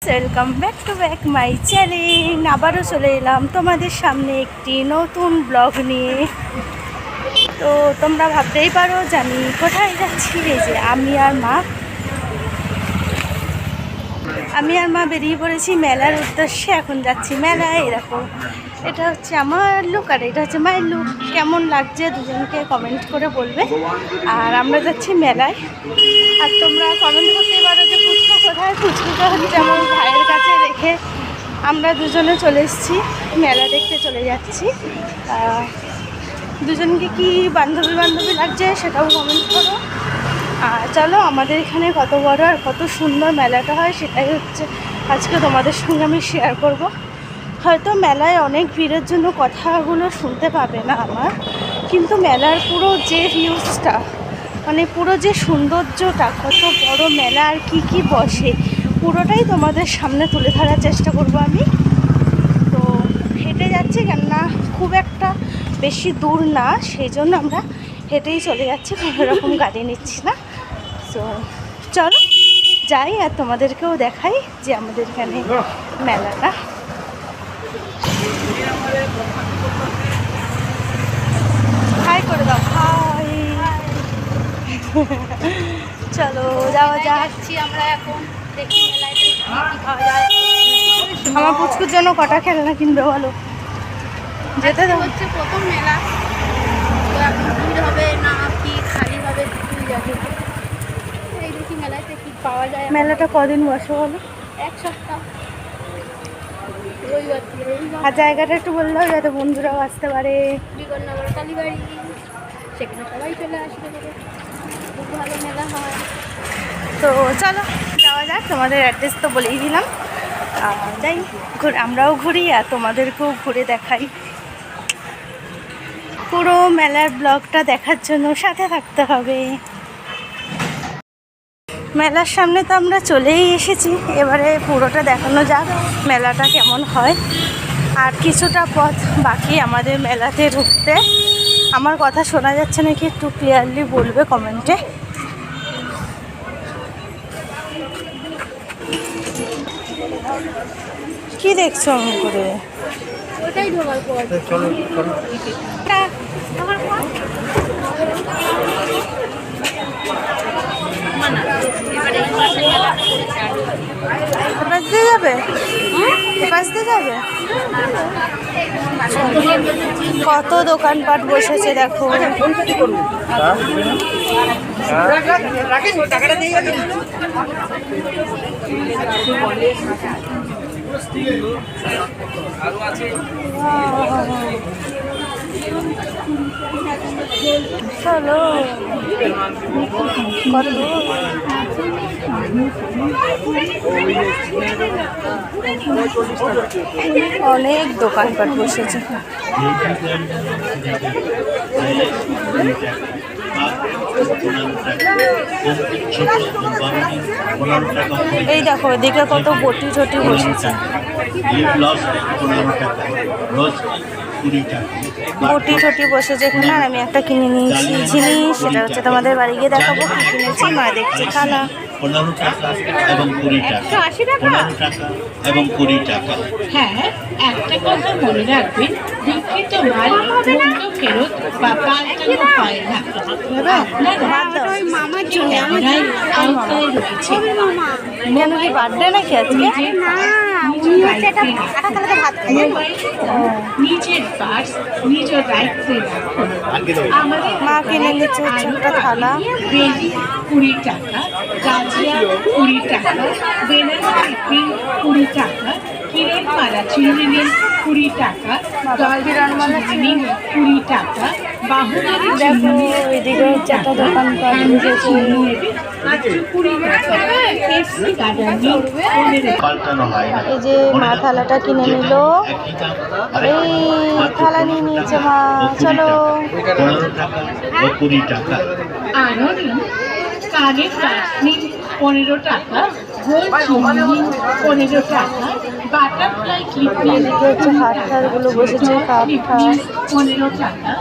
Welcome back my channel. আবারও চলে এলাম তোমাদের সামনে একটি নতুন ব্লগ নিয়ে। তো তোমরা ভাবতেই পারো যে আমি কোথায় যাচ্ছি। এই যে আমি আর মা বেরিয়ে পড়েছি মেলার উদ্দেশ্যে। এখন যাচ্ছি মেলায়। এরকম এটা হচ্ছে আমার লুক আর এটা হচ্ছে মায়ের লুক। কেমন লাগছে দুজনকে কমেন্ট করে বলবে। আর আমরা যাচ্ছি মেলায়। আর তোমরা কমেন্ট করতেই পারো যে পুচকু কোথায়। পুচকুটা হচ্ছে আমার ভাইয়ের কাছে রেখে আমরা দুজনে চলে এসেছি মেলা দেখতে চলে যাচ্ছি। দুজনকে কি বান্ধবী লাগছে সেটাও কমেন্ট করো। চলো আমাদের এখানে কত বড় আর কত সুন্দর মেলাটা হয় সেটাই হচ্ছে আজকে তোমাদের সঙ্গে আমি শেয়ার করব। হয়তো মেলায় অনেক ভিড়ের জন্য কথাগুলো শুনতে পাবে না আমার, কিন্তু মেলার পুরো যে ভিউজটা, মানে পুরো যে সৌন্দর্যটা, কত বড় মেলা আর কি বসে পুরোটাই তোমাদের সামনে তুলে ধরার চেষ্টা করব আমি। তো হেঁটে যাচ্ছি, কেননা খুব একটা বেশি দূর না, সেই জন্য আমরা হেঁটেই চলে যাচ্ছি, কোনো রকম গাড়ি নিচ্ছি না। তো চলো যাই আর তোমাদেরকেও দেখাই যে আমাদের এখানে মেলাটা। হাই করে দাও, হাই। চলো যাওয়া যাচ্ছি আমরা এখন, দেখি মেলায় কি পাওয়া যায়। আমার পুচকুর জন্য কটা খেলনা কিনবে বলো? যেতে তো হচ্ছে প্রথম মেলা, তো এখন ভিড় হবে না কি খালি হবে তুই যাবি। এই দেখি মেলাতে কি পাওয়া যায়। মেলাটা কদিন বসে বলো? এক সপ্তাহ, রবিবার থেকে রবিবার। আর জায়গাটা একটু বললেও যাতে বন্ধুরাও আসতে পারে। বিকনগর কালীবাড়ি, সেখানে সবাই চলে আসবে, খুব ভালো মেলা হয়। তো চলো যাওয়া যাক। তোমাদের অ্যাড্রেস তো বলেই দিলাম। যাই আমরাও ঘুরি আর তোমাদেরকেও ঘুরে দেখাই। পুরো মেলার ব্লগটা দেখার জন্য সাথে থাকতে হবে। মেলার সামনে তো আমরা চলেই এসেছি, এবারে পুরোটা দেখানো যাক মেলাটা কেমন হয়। আর কিছুটা পথ বাকি আমাদের মেলাতে ঢুকতে। আমার কথা শোনা যাচ্ছে নাকি একটু ক্লিয়ারলি বলবে কমেন্টে। কি দেখছো আমি করে? ওটাই ঢোকার পর এপাশ দিয়ে যাবে, এপাশ দিয়ে যাবে। কত দোকানপাট বসেছে দেখো। চলো কত অনেক দোকানপাট বসেছে। এই দেখো এদিকে কত বটি টটি বসেছে। বটি টটি বসেছে এখানে। আর আমি একটা কিনে নিয়েছি জিনিস, সেটা হচ্ছে তোমাদের বাড়ি গিয়ে দেখাবো কি কিনেছি। মা দেখছি খানা 15 টাকা এবং 20 টাকা, 15 টাকা এবং 20 টাকা। হ্যাঁ, একটা কথা মনে রাখবেন, বিক্রিত মাল মূল্য ফেরত বা পাল্টানো হয় না। মামার জন্য ক্যামেরায় আওতায় রয়েছে। কেন কি বার্থডে নাকি আজকে? নিজের পার্স নিজ দায়িত্বে রাখুন। আমাদের মা কিনে নিচ্ছে হচ্ছে একটা থালা। বেলি 20 টাকা, গাজিয়া 20 টাকা, বেনানা পিপি 20 টাকা, কিরের মালা চিংড়ি 20 টাকা, কিরণমালা চিংড়ি 20 টাকা, বাহুবাড়ি দেখো এদিকে হচ্ছে একটা দোকানপাট বসেছে। 20 টাকা, এসি গার্ডেন পাল্টানো হয় না। এই যে মা থালাটা কিনে নিল, এই থালা নিয়ে নিয়েছে মা। চলো 15 টাকা ও 20 টাকা। আরও নিন কানের কাজ নিন 15 টাকা, গোল চুড়ি 15 টাকা, বাটারফ্লাই ক্লিপ এদিকে হচ্ছে হাত ঠাড়গুলো বসেছে, কাপ ঠাড়। 15 টাকা,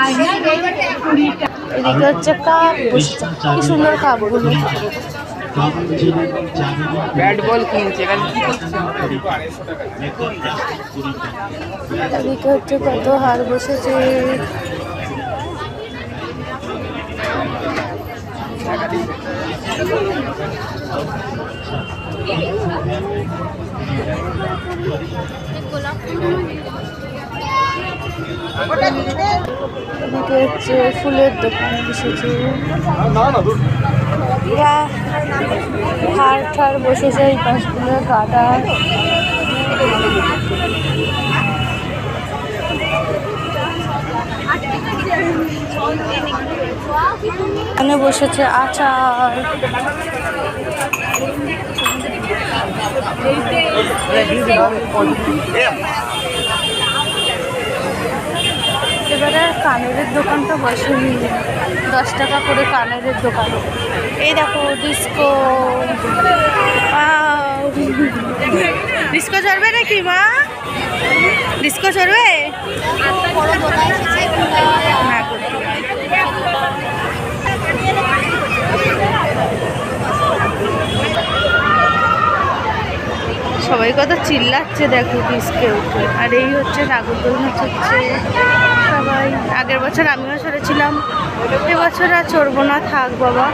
আয়না 20 টাকা। এদিকে হচ্ছে কাপ বসেছে, কি সুন্দর কাপগুলো। ব্যাট বল কিনছে এখানে কি করছে? এদিকে হচ্ছে কত হার বসেছে। গোলাপ এদিকে হচ্ছে ফুলের দোকান বসেছে, হার ঠার বসেছে, এই পাশগুলো গাডা। এখানে বসেছে আচার। এবারে কানের দোকানটা বসেনি, 10 টাকা করে কানের দোকান। এই দেখো ডিস্কো, ডিস্কো চড়বে নাকি মা? ডিস্কো চড়বে? বড় দোলা এসেছে। হ্যাঁ, সবাই কত চিল্লাচ্ছে দেখো ডিস্কে উঠে। আর এই হচ্ছে নাগরদোল নাচ হচ্ছে সবাই। আগের বছর আমিও চড়েছিলাম, এবছর আর চড়বো না, থাক বাবা।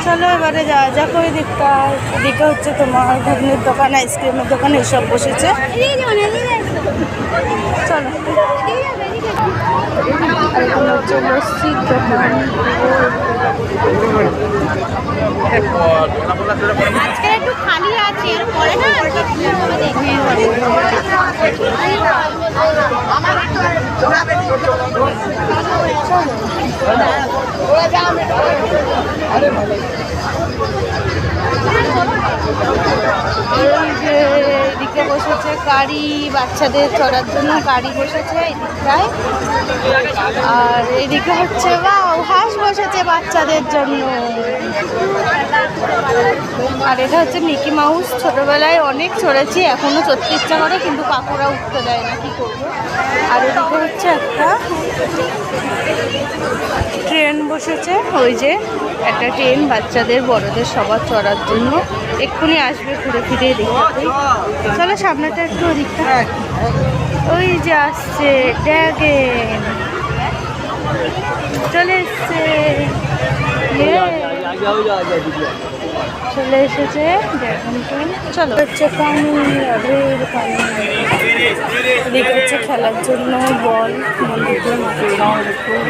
চলো এবারে যাওয়া যাক ওই দিকটা। এদিকে হচ্ছে তোমার ঘুগনির দোকান, আইসক্রিমের দোকান এইসব বসেছে। চলো। আর এখানে হচ্ছে লস্যির দোকান। আজকে একটু খালি আছে, এর পরে না দেখে এই যে এদিকে বসেছে গাড়ি, বাচ্চাদের চড়ার জন্য গাড়ি বসেছে এদিকটায়। আর এদিকে হচ্ছে হাঁস বসেছে বাচ্চাদের জন্য। আর এটা হচ্ছে মিকি মাউস। ছোটবেলায় অনেক চড়েছি, এখনো চড়তে ইচ্ছা করে কিন্তু কাকুরা উঠতে দেয় না, কি করবো। আর এদিকে হচ্ছে একটা ট্রেন বসেছে, ওই যে একটা ট্রেন বাচ্চাদের বড়দের সবার চড়ার জন্য। এক্ষুনি আসবে ঘুরে ফিরে দেখতে। চলো সামনেটা একটু ওদিকটা, ওই যে আসছে ড্রাগন, চলে এসছে, চলে এসেছে ড্রাগনটা। চলো হচ্ছে পানি, রেল পানি। এদিকে হচ্ছে খেলার জন্য বল, বন্ধুদের মাথার উপর।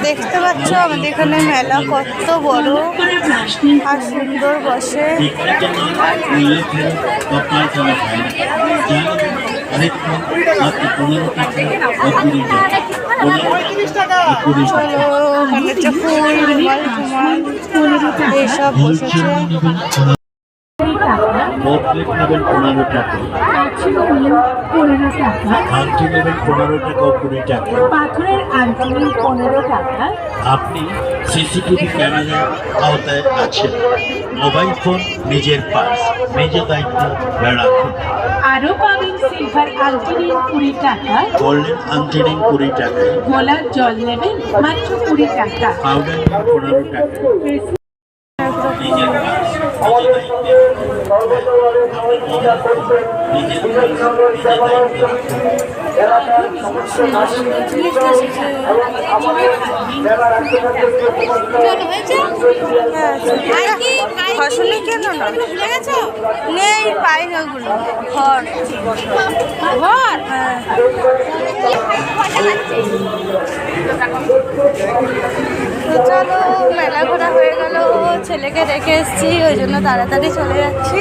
দেখতে পাচ্ছ আমাদের এখানে মেলা কত বড় আর সুন্দর বসে। চলো ওখানে হচ্ছে ফুল, রুমাল টুমাল এইসব বসেছে। বোতলেট নেবেন 15 টাকা, 15 টাকা, আংটি নেবেন 15 টাকা ও 20 টাকা। পাথরের আংটি 15 টাকা। আপনি সিসিটিভি ক্যামেরার আওতায় আছেন। মোবাইল ফোন নিজের পার্স, নিজের দায়িত্ব রাখুন। আরও পাবেন সিলভার আংটি 20 টাকা, গোল্ডেন আংটি 20 টাকা, গোলাপ জল নেবেন মাত্র 20 টাকা। পাউডার 15 টাকা। নিজের পার্স, নিজের দায়িত্বে ফসলি কেন না নেই, পাইনি ওগুলো। ঘর ঘর, হ্যাঁ। চলো মেলা ঘোরা হয়ে গেল, ছেলেকে রেখে এসেছি ওই জন্য তাড়াতাড়ি চলে যাচ্ছি।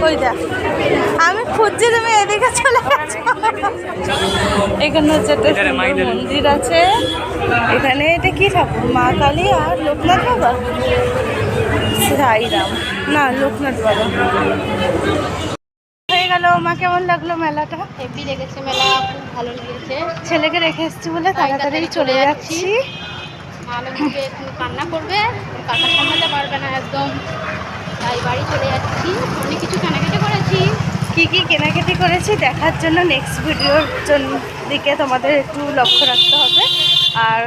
ওই দেখ আমি খুঁজছি, তুমি এদিকে চলে গেছো। এখানে হচ্ছে একটা মন্দির আছে। এখানে এটা কি ঠাকুর? মা কালী আর লোকনাথ বাবা, সাইরাম না লোকনাথ বাবা। হয়ে গেল। মা কেমন লাগলো মেলাটা? হেভি লেগেছে মেলা, খুব ভালো লেগেছে। ছেলেকে রেখে এসেছি বলে তাড়াতাড়ি চলে যাচ্ছি। আলো দিকে এখন কান্না করবে, কাকা সামলাতে পারবে না একদম, তাই বাড়ি চলে যাচ্ছি। অনেক কিছু কেনাকাটি করেছি। কি কি কেনাকাটি করেছি দেখার জন্য নেক্সট ভিডিওর জন্য দিকে তোমাদের একটু লক্ষ্য রাখতে হবে। আর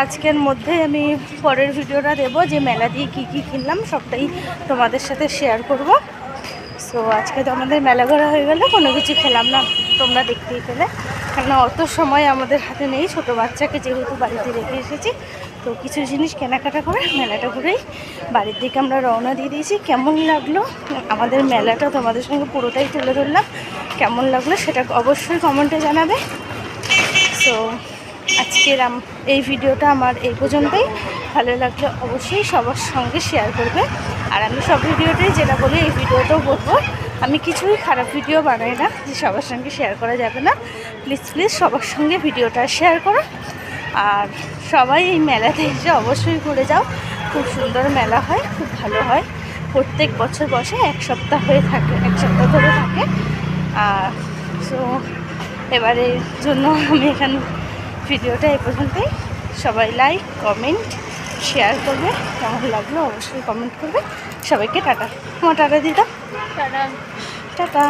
আজকের মধ্যে আমি পরের ভিডিওটা দেবো যে মেলা দিয়ে কি কি কিনলাম, সবটাই তোমাদের সাথে শেয়ার করব। সো আজকে তো আমাদের মেলা ঘোরা হয়ে গেল, কোনো কিছু খেলাম না, তোমরা দেখতেই পেলে। কেন অত সময় আমাদের হাতে নেই, ছোটো বাচ্চাকে যেহেতু বাড়িতে রেখে এসেছি, তো কিছু জিনিস কেনাকাটা করে মেলাটা ঘুরেই বাড়ির দিকে আমরা রওনা দিয়ে দিয়েছি। কেমন লাগলো আমাদের মেলাটা তোমাদের সঙ্গে পুরোটাই তুলে ধরলাম। কেমন লাগলো সেটা অবশ্যই কমেন্টে জানাবে। সো আজকের এই ভিডিওটা আমার এই পর্যন্তই। ভালো লাগলে অবশ্যই সবার সঙ্গে শেয়ার করবে। আর আমি সব ভিডিওটাই যেটা বলি এই ভিডিওটাও বলবো, আমি কিছুই খারাপ ভিডিও বানাই না যে সবার সঙ্গে শেয়ার করা যাবে না। প্লিজ প্লিজ সবার সঙ্গে ভিডিওটা শেয়ার করো। আর সবাই এই মেলাতে এসে অবশ্যই ঘুরে যাও। খুব সুন্দর মেলা হয়, খুব ভালো হয়। প্রত্যেক বছর বসে, এক সপ্তাহ হয়ে থাকে, এক সপ্তাহ ধরে থাকে। আর সো এবারের জন্য আমি এখানে ভিডিওটা এই পর্যন্তই। সবাই লাইক, কমেন্ট, শেয়ার করবে। কেমন লাগলো অবশ্যই কমেন্ট করবে। সবাইকে টাটা। আমার টাটা দিদা, তারা টাটা,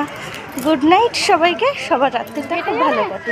গুড নাইট সবাইকে। সবার রাত্রিটা খুব ভালো কাটে।